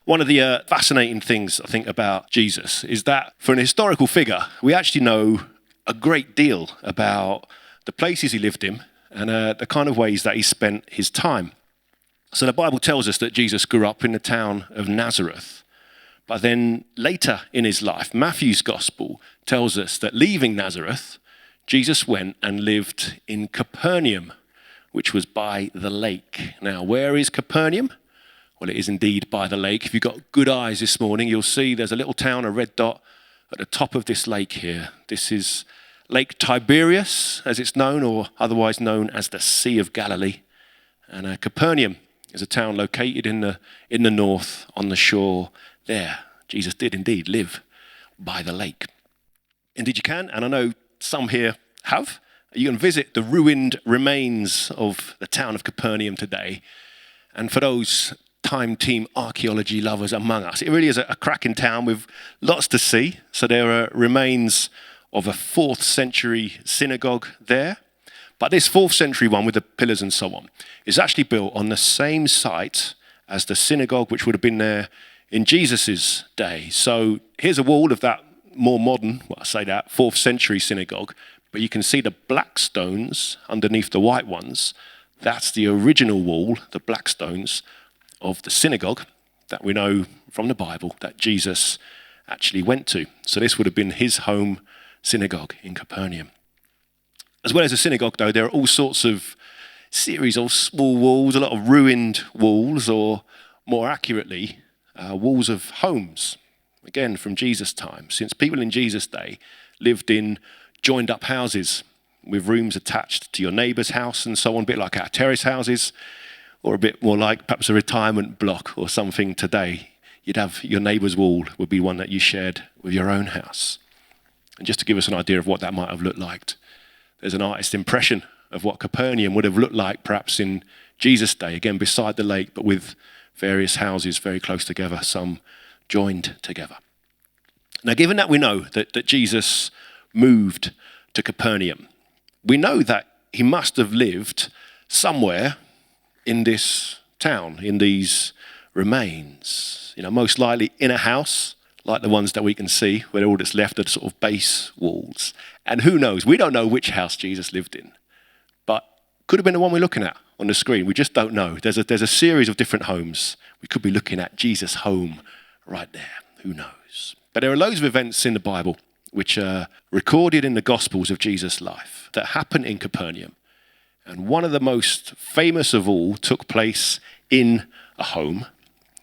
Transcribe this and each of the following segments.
One of the fascinating things, I think, about Jesus is that for an historical figure, we actually know a great deal about the places he lived in and the kind of ways that he spent his time. So the Bible tells us that Jesus grew up in the town of Nazareth. But then later in his life, Matthew's gospel tells us that leaving Nazareth, Jesus went and lived in Capernaum, which was by the lake. Now, where is Capernaum? Well, it is indeed by the lake. If you've got good eyes this morning, you'll see there's a little town, a red dot, at the top of this lake here. This is Lake Tiberias, as it's known, or otherwise known as the Sea of Galilee. And Capernaum is a town located in the north on the shore there. Jesus did indeed live by the lake. Indeed you can, and I know some here have. You can visit the ruined remains of the town of Capernaum today. And for those Time Team archaeology lovers among us, it really is a cracking town with lots to see. So there are remains of a 4th century synagogue there. But this 4th century one with the pillars and so on is actually built on the same site as the synagogue which would have been there in Jesus' day. So here's a wall of that more modern, 4th century synagogue, but you can see the black stones underneath the white ones. That's the original wall, the black stones, of the synagogue that we know from the Bible that Jesus actually went to. So this would have been his home synagogue in Capernaum. As well as a synagogue, though, there are all sorts of series of small walls, a lot of ruined walls, or more accurately, walls of homes, again from Jesus' time, since people in Jesus' day lived in joined-up houses with rooms attached to your neighbour's house and so on, a bit like our terrace houses, or a bit more like perhaps a retirement block or something today. You'd have your neighbour's wall would be one that you shared with your own house. And just to give us an idea of what that might have looked like, there's an artist's impression of what Capernaum would have looked like perhaps in Jesus' day, again beside the lake, but with various houses very close together, some joined together. Now, given that we know that Jesus moved to Capernaum, we know that he must have lived somewhere in this town, in these remains. Most likely in a house, like the ones that we can see, where all that's left are sort of base walls. And who knows, we don't know which house Jesus lived in, but could have been the one we're looking at on the screen. We just don't know. There's a series of different homes. We could be looking at Jesus' home right there. Who knows? But there are loads of events in the Bible which are recorded in the Gospels of Jesus' life that happened in Capernaum. And one of the most famous of all took place in a home.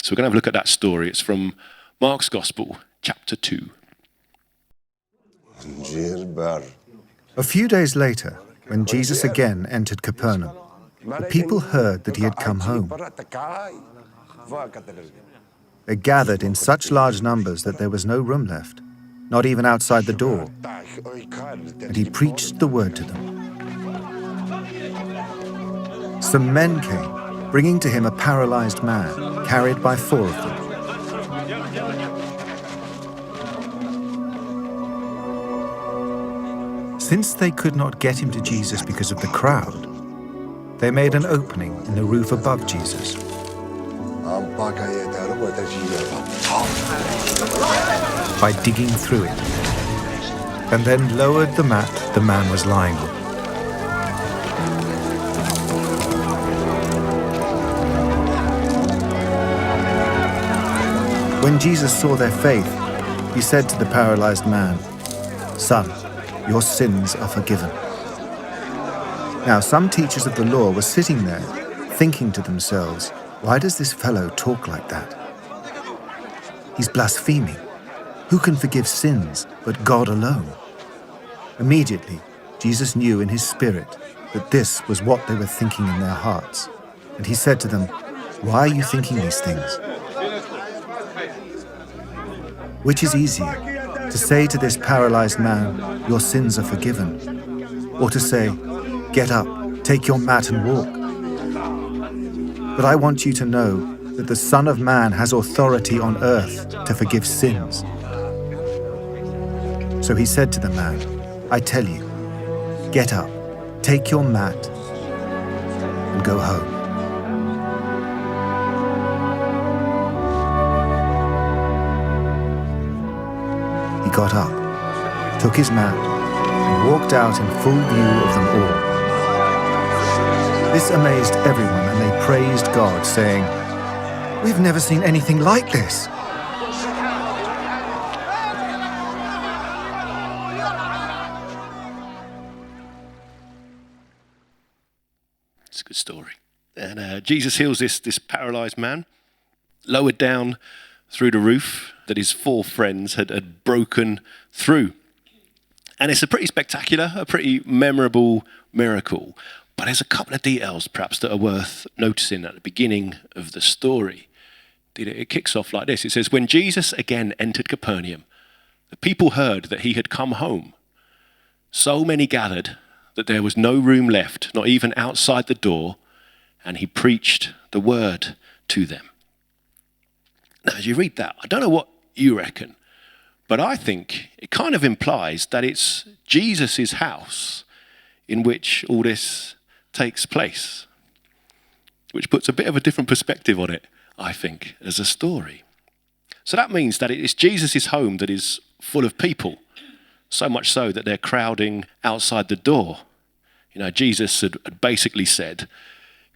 So we're going to have a look at that story. It's from Mark's Gospel, chapter 2. A few days later, when Jesus again entered Capernaum, the people heard that he had come home. They gathered in such large numbers that there was no room left, not even outside the door, and he preached the word to them. Some men came, bringing to him a paralyzed man, carried by 4 of them. Since they could not get him to Jesus because of the crowd, they made an opening in the roof above Jesus. By digging through it, and then lowered the mat the man was lying on. When Jesus saw their faith, he said to the paralyzed man, "Son, your sins are forgiven." Now some teachers of the law were sitting there, thinking to themselves, "Why does this fellow talk like that? He's blaspheming. Who can forgive sins but God alone?" Immediately, Jesus knew in his spirit that this was what they were thinking in their hearts. And he said to them, "Why are you thinking these things? Which is easier, to say to this paralyzed man, 'Your sins are forgiven,' or to say, 'Get up, take your mat and walk'? But I want you to know that the Son of Man has authority on earth to forgive sins." So he said to the man, "I tell you, get up, take your mat, and go home." he got up, took his mat, and walked out in full view of them all. This amazed everyone, and they praised God, saying, "We've never seen anything like this." It's a good story. And Jesus heals this paralyzed man, lowered down through the roof that his 4 friends had broken through. And it's a pretty spectacular, a pretty memorable miracle. But there's a couple of details perhaps that are worth noticing at the beginning of the story. It kicks off like this. It says, when Jesus again entered Capernaum, the people heard that he had come home. So many gathered that there was no room left, not even outside the door, and he preached the word to them. Now, as you read that, I don't know what you reckon, but I think it kind of implies that it's Jesus' house in which all this takes place, which puts a bit of a different perspective on it, I think, as a story. So that means that it is Jesus' home that is full of people, so much so that they're crowding outside the door. You know, Jesus had basically said,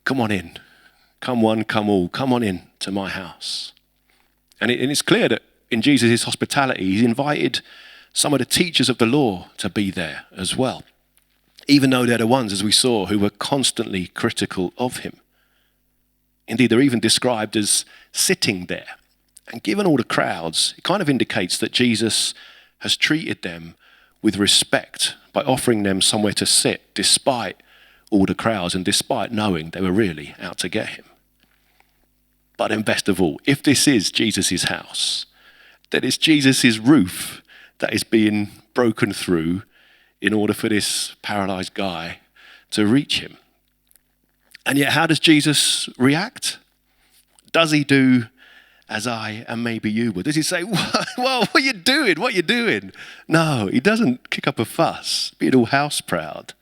"Come on in, come one, come all, come on in to my house." And it's clear that in Jesus' hospitality, he's invited some of the teachers of the law to be there as well, even though they're the ones, as we saw, who were constantly critical of him. Indeed, they're even described as sitting there. And given all the crowds, it kind of indicates that Jesus has treated them with respect by offering them somewhere to sit despite all the crowds and despite knowing they were really out to get him. But then best of all, if this is Jesus' house, then it's Jesus' roof that is being broken through in order for this paralyzed guy to reach him. And yet, how does Jesus react? Does he do as I and maybe you would? Does he say, "Well, what are you doing? What are you doing?" No, he doesn't kick up a fuss, being all house proud.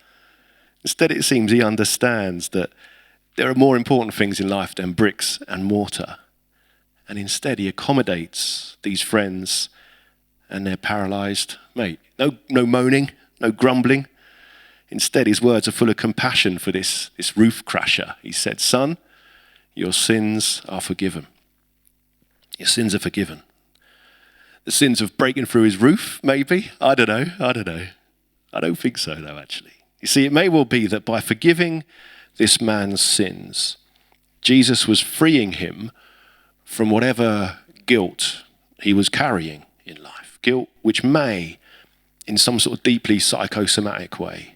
Instead, it seems he understands that there are more important things in life than bricks and mortar. And instead, he accommodates these friends and their paralyzed mate. No moaning, no grumbling. Instead, his words are full of compassion for this roof crasher. He said, "Son, your sins are forgiven." Your sins are forgiven. The sins of breaking through his roof, maybe? I don't know. I don't think so, though, actually. You see, it may well be that by forgiving this man's sins, Jesus was freeing him from whatever guilt he was carrying in life. Guilt which may, in some sort of deeply psychosomatic way,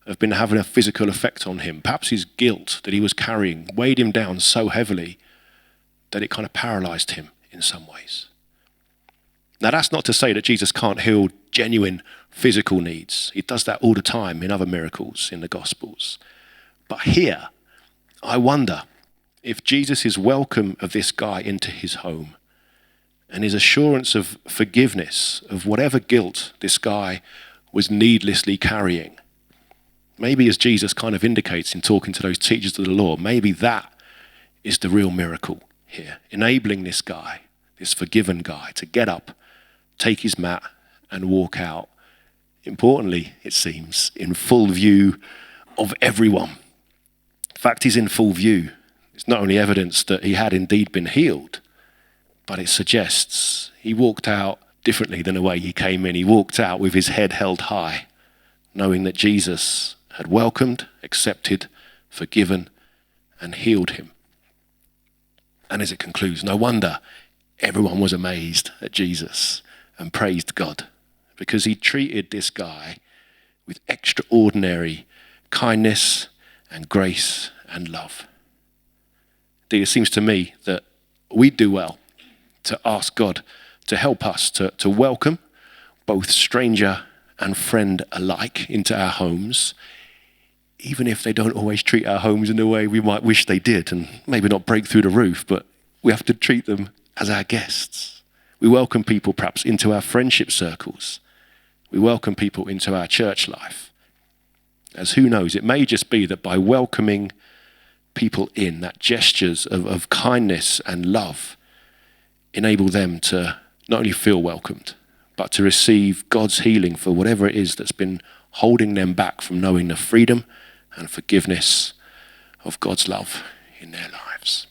have been having a physical effect on him. Perhaps his guilt that he was carrying weighed him down so heavily that it kind of paralyzed him in some ways. Now, that's not to say that Jesus can't heal genuine physical needs. He does that all the time in other miracles in the Gospels. But here, I wonder if Jesus' welcome of this guy into his home and his assurance of forgiveness of whatever guilt this guy was needlessly carrying, maybe as Jesus kind of indicates in talking to those teachers of the law, maybe that is the real miracle here, enabling this guy, this forgiven guy, to get up, take his mat and walk out. Importantly, it seems, in full view of everyone. In fact, he's in full view. It's not only evidence that he had indeed been healed, but it suggests he walked out differently than the way he came in. He walked out with his head held high, knowing that Jesus had welcomed, accepted, forgiven, and healed him. And as it concludes, no wonder everyone was amazed at Jesus and praised God, because he treated this guy with extraordinary kindness and grace and love. Indeed, it seems to me that we do well to ask God to help us to welcome both stranger and friend alike into our homes, even if they don't always treat our homes in the way we might wish they did, and maybe not break through the roof, but we have to treat them as our guests. We welcome people perhaps into our friendship circles. We welcome people into our church life. As who knows, it may just be that by welcoming people in, that gestures of kindness and love enable them to not only feel welcomed, but to receive God's healing for whatever it is that's been holding them back from knowing the freedom and forgiveness of God's love in their lives.